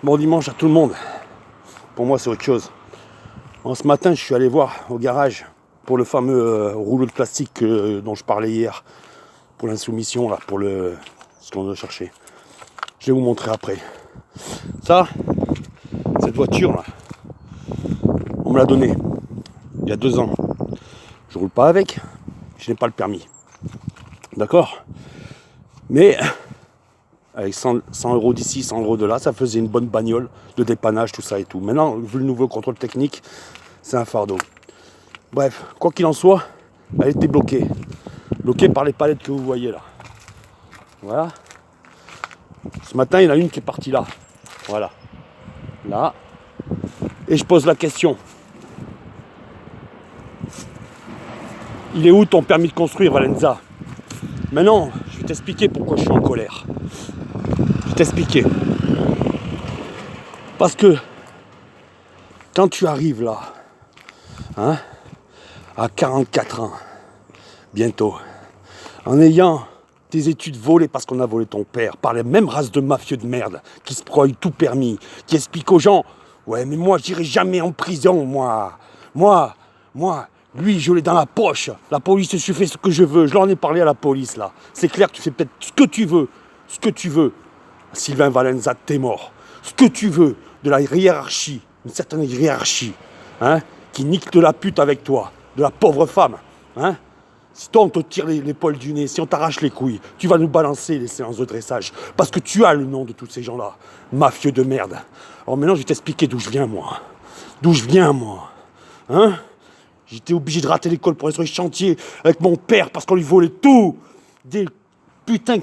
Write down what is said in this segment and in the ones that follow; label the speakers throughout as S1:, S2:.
S1: Bon dimanche à tout le monde. Pour moi, c'est autre chose. Ce matin, je suis allé voir au garage pour le fameux rouleau de plastique dont je parlais hier, pour l'insoumission, là, pour ce qu'on doit chercher. Je vais vous montrer après. Ça, cette voiture là, on me l'a donnée il y a 2 ans. Je roule pas avec, je n'ai pas le permis. D'accord ? Mais avec 100 euros d'ici, 100 euros de là, ça faisait une bonne bagnole de dépannage, tout ça et tout. Maintenant, vu le nouveau contrôle technique, c'est un fardeau. Bref, quoi qu'il en soit, elle était bloquée. Bloquée par les palettes que vous voyez là. Voilà. Ce matin, il y en a une qui est partie là. Voilà. Là. Et je pose la question. Il est où ton permis de construire, Valenza ? Maintenant, je vais t'expliquer pourquoi je suis en colère. Je vais t'expliquer. Parce que quand tu arrives là, hein, à 44 ans, bientôt, en ayant tes études volées parce qu'on a volé ton père, par les mêmes races de mafieux de merde, qui se croient tout permis, qui expliquent aux gens, ouais mais moi j'irai jamais en prison, moi, lui je l'ai dans la poche, la police je fais ce que je veux, je leur en ai parlé à la police là, c'est clair que tu fais peut-être ce que tu veux, Sylvain Valenza, t'es mort, ce que tu veux de la hiérarchie, une certaine hiérarchie, hein, qui nique de la pute avec toi, de la pauvre femme, hein. Si toi on te tire l'épaule du nez, si on t'arrache les couilles, tu vas nous balancer les séances de dressage. Parce que tu as le nom de tous ces gens-là. Mafieux de merde. Alors maintenant je vais t'expliquer d'où je viens moi. Hein ? J'étais obligé de rater l'école pour être sur les chantiers avec mon père parce qu'on lui volait tout. Putain,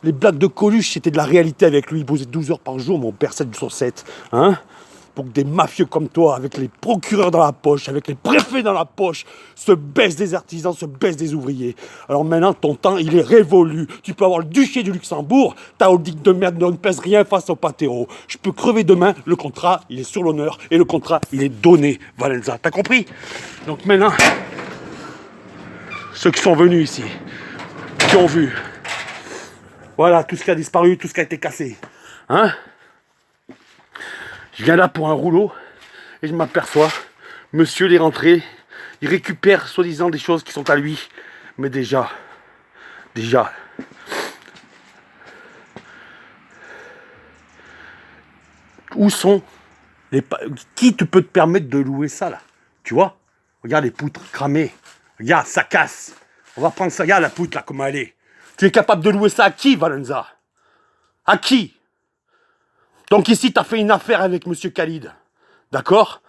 S1: les blagues de Coluche, c'était de la réalité avec lui. Il bossait 12 heures par jour, mon père 7 sur 7. Hein ? Pour que des mafieux comme toi, avec les procureurs dans la poche, avec les préfets dans la poche, se baissent des artisans, se baissent des ouvriers. Alors maintenant, ton temps, il est révolu. Tu peux avoir le duché du Luxembourg, ta holding de merde ne pèse rien face au Patero. Je peux crever demain, le contrat, il est sur l'honneur, et le contrat, il est donné, Valenza. T'as compris ? Donc maintenant, ceux qui sont venus ici, qui ont vu, voilà, tout ce qui a disparu, tout ce qui a été cassé. Hein ? Je viens là pour un rouleau et je m'aperçois, monsieur il est rentré, il récupère soi-disant des choses qui sont à lui. Mais déjà, où sont qui te peut te permettre de louer ça là ? Tu vois ? Regarde les poutres cramées, regarde, ça casse. On va prendre ça, regarde la poutre là, comment elle est. Tu es capable de louer ça à qui, Valenza ? À qui ? Donc ici, tu as fait une affaire avec monsieur Khalid. D'accord ?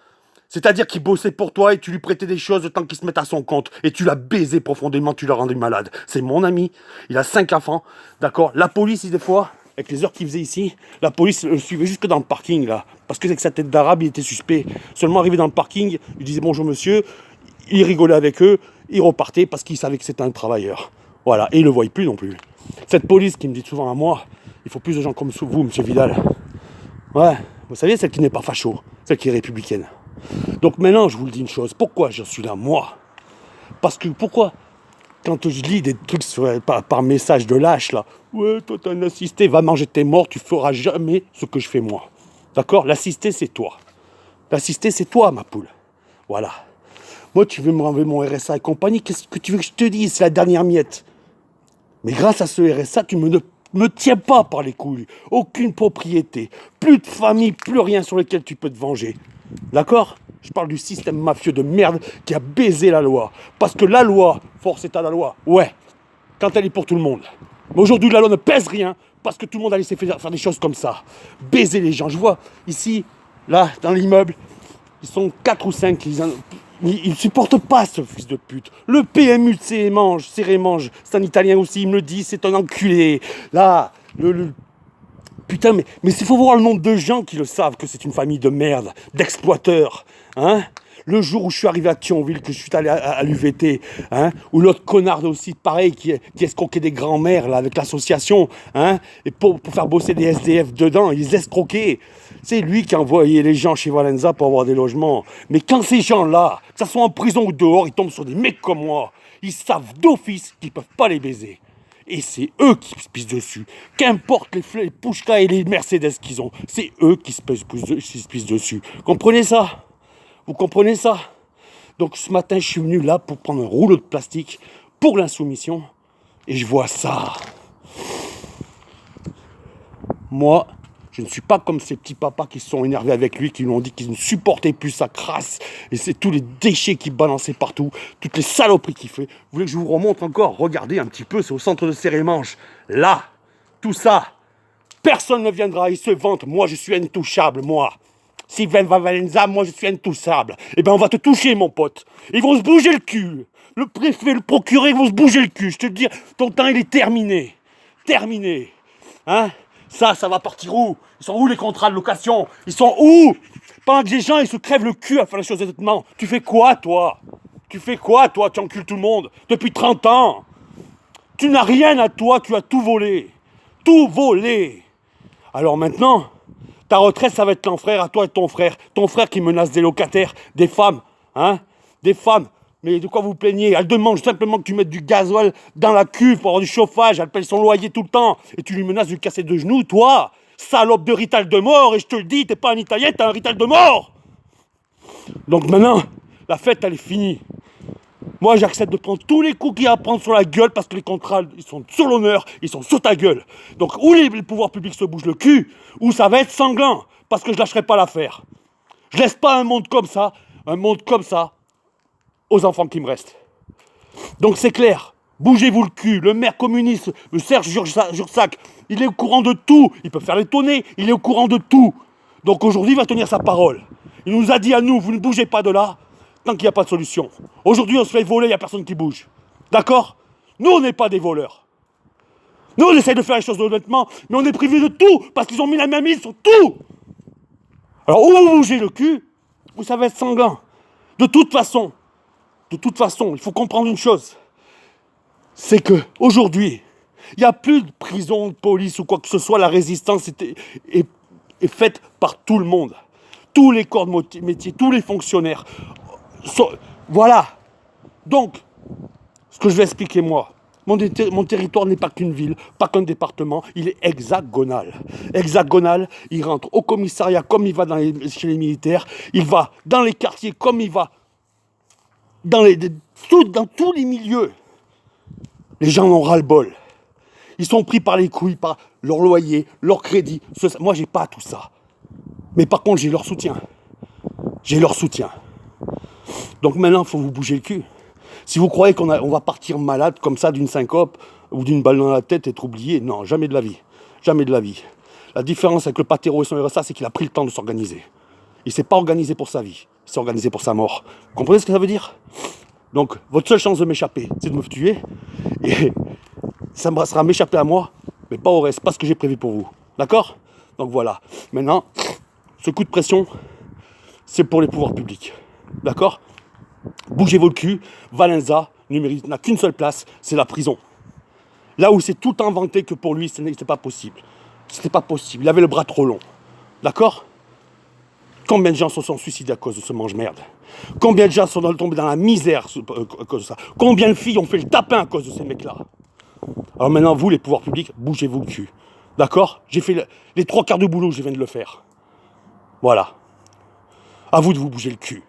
S1: C'est-à-dire qu'il bossait pour toi et tu lui prêtais des choses le temps qu'il se mette à son compte. Et tu l'as baisé profondément, tu l'as rendu malade. C'est mon ami, il a 5 enfants. D'accord ? La police, des fois, avec les heures qu'il faisait ici, la police le suivait jusque dans le parking, là. Parce que avec sa tête d'arabe, il était suspect. Seulement arrivé dans le parking, il disait bonjour monsieur, il rigolait avec eux, il repartait parce qu'il savait que c'était un travailleur. Voilà, et il ne le voyait plus non plus. Cette police qui me dit souvent à moi, il faut plus de gens comme vous, monsieur Vidal. Ouais, vous savez, celle qui n'est pas facho, celle qui est républicaine. Donc maintenant, je vous le dis une chose, pourquoi je suis là, moi ? Parce que pourquoi ? Quand je lis des trucs par message de lâche, là, ouais, toi t'as un assisté, va manger tes morts, tu feras jamais ce que je fais moi. D'accord ? L'assisté, c'est toi. L'assisté, c'est toi, ma poule. Voilà. Moi, tu veux me renlever mon RSA et compagnie, qu'est-ce que tu veux que je te dise ? C'est la dernière miette. Mais grâce à ce RSA, tu ne me tiens pas par les couilles. Aucune propriété, plus de famille, plus rien sur lequel tu peux te venger. D'accord ? Je parle du système mafieux de merde qui a baisé la loi. Parce que la loi, force est à la loi, ouais, quand elle est pour tout le monde. Mais aujourd'hui, la loi ne pèse rien parce que tout le monde a laissé faire des choses comme ça. Baiser les gens. Je vois ici, là, dans l'immeuble, ils sont 4 ou 5. Ils ne supportent pas ce fils de pute. Le PMU de Cérémange, c'est un Italien aussi, il me le dit, c'est un enculé. Là, putain, mais il faut voir le nombre de gens qui le savent que c'est une famille de merde, d'exploiteurs. Hein ? Le jour où je suis arrivé à Thionville, que je suis allé à l'UVT, hein, où l'autre connard aussi, pareil, qui escroquait des grands-mères là, avec l'association, hein, et pour faire bosser des SDF dedans, ils escroquaient. C'est lui qui a envoyé les gens chez Valenza pour avoir des logements. Mais quand ces gens-là, que ce soit en prison ou dehors, ils tombent sur des mecs comme moi, ils savent d'office qu'ils ne peuvent pas les baiser. Et c'est eux qui se pissent dessus. Qu'importe les Pushka et les Mercedes qu'ils ont, c'est eux qui se pissent dessus. Comprenez ça? Vous comprenez ça? Donc ce matin, je suis venu là pour prendre un rouleau de plastique pour l'insoumission. Et je vois ça. Moi, je ne suis pas comme ces petits papas qui se sont énervés avec lui, qui lui ont dit qu'ils ne supportaient plus sa crasse. Et c'est tous les déchets qu'il balançait partout, toutes les saloperies qu'il fait. Vous voulez que je vous remonte encore? Regardez un petit peu, c'est au centre de Cérémanche. Là, tout ça, personne ne viendra, il se vante. Moi, je suis intouchable, moi. Sylvain Valenza, moi, je suis intouchable. Eh bien, on va te toucher, mon pote. Ils vont se bouger le cul. Le préfet, le procureur, ils vont se bouger le cul. Je te dis, ton temps, il est terminé. Terminé. Hein? Ça va partir où? Ils sont où les contrats de location? Ils sont où? Pendant que les gens ils se crèvent le cul à faire les choses honnêtement. Tu fais quoi toi? Tu encules tout le monde depuis 30 ans. Tu n'as rien à toi, tu as tout volé. Tout volé. Alors maintenant, ta retraite ça va être l'enfer à toi et ton frère. Ton frère qui menace des locataires, des femmes. Hein? Des femmes. Mais de quoi vous plaignez? Elle demande simplement que tu mettes du gasoil dans la cuve pour avoir du chauffage. Elle paye son loyer tout le temps. Et tu lui menaces de lui casser deux genoux, toi, salope de rital de mort. Et je te le dis, t'es pas un Italien, t'es un rital de mort. Donc maintenant, la fête, elle est finie. Moi, j'accepte de prendre tous les coups qu'il y a à prendre sur la gueule parce que les contrats, ils sont sur l'honneur, ils sont sur ta gueule. Donc, ou les pouvoirs publics se bougent le cul, ou ça va être sanglant parce que je lâcherai pas l'affaire. Je laisse pas un monde comme ça, aux enfants qui me restent. Donc c'est clair, bougez-vous le cul, le maire communiste, le Serge Jursac, il est au courant de tout, il peut faire l'étonner, il est au courant de tout. Donc aujourd'hui il va tenir sa parole. Il nous a dit à nous, vous ne bougez pas de là, tant qu'il n'y a pas de solution. Aujourd'hui on se fait voler, il n'y a personne qui bouge. D'accord? Nous on n'est pas des voleurs. Nous on essaie de faire les choses honnêtement, mais on est privé de tout, parce qu'ils ont mis la main mise sur tout. Alors ou vous bougez le cul, ou ça va être sanglant. De toute façon, il faut comprendre une chose. C'est qu'aujourd'hui, il n'y a plus de prison, de police ou quoi que ce soit. La résistance est faite par tout le monde. Tous les corps de métier, tous les fonctionnaires. Voilà. Donc, ce que je vais expliquer moi, mon territoire n'est pas qu'une ville, pas qu'un département, il est hexagonal. Hexagonal, il rentre au commissariat comme il va chez les militaires, il va dans les quartiers comme il va dans tous les milieux. Les gens en ont ras-le-bol. Ils sont pris par les couilles, par leur loyer, leur crédit. Moi, j'ai pas tout ça. Mais par contre, j'ai leur soutien. Donc maintenant, il faut vous bouger le cul. Si vous croyez qu'on va partir malade comme ça d'une syncope ou d'une balle dans la tête et être oublié, non, jamais de la vie. Jamais de la vie. La différence avec le Patero et son RSA, c'est qu'il a pris le temps de s'organiser. Il ne s'est pas organisé pour sa vie, il s'est organisé pour sa mort. Vous comprenez ce que ça veut dire? Donc, votre seule chance de m'échapper, c'est de me tuer. Et ça me sera m'échapper à moi, mais pas au reste, pas ce que j'ai prévu pour vous. D'accord? Donc voilà. Maintenant, ce coup de pression, c'est pour les pouvoirs publics. D'accord? Bougez-vous le cul. Valenza n'a qu'une seule place, c'est la prison. Là où c'est tout inventé que pour lui, ce n'était pas possible. C'était pas possible. Il avait le bras trop long. D'accord? Combien de gens se sont suicidés à cause de ce mange-merde? Combien de gens sont tombés dans la misère à cause de ça? Combien de filles ont fait le tapin à cause de ces mecs-là? Alors maintenant, vous, les pouvoirs publics, bougez-vous le cul. D'accord? J'ai fait les 3 quarts de boulot, je viens de le faire. Voilà. À vous de vous bouger le cul.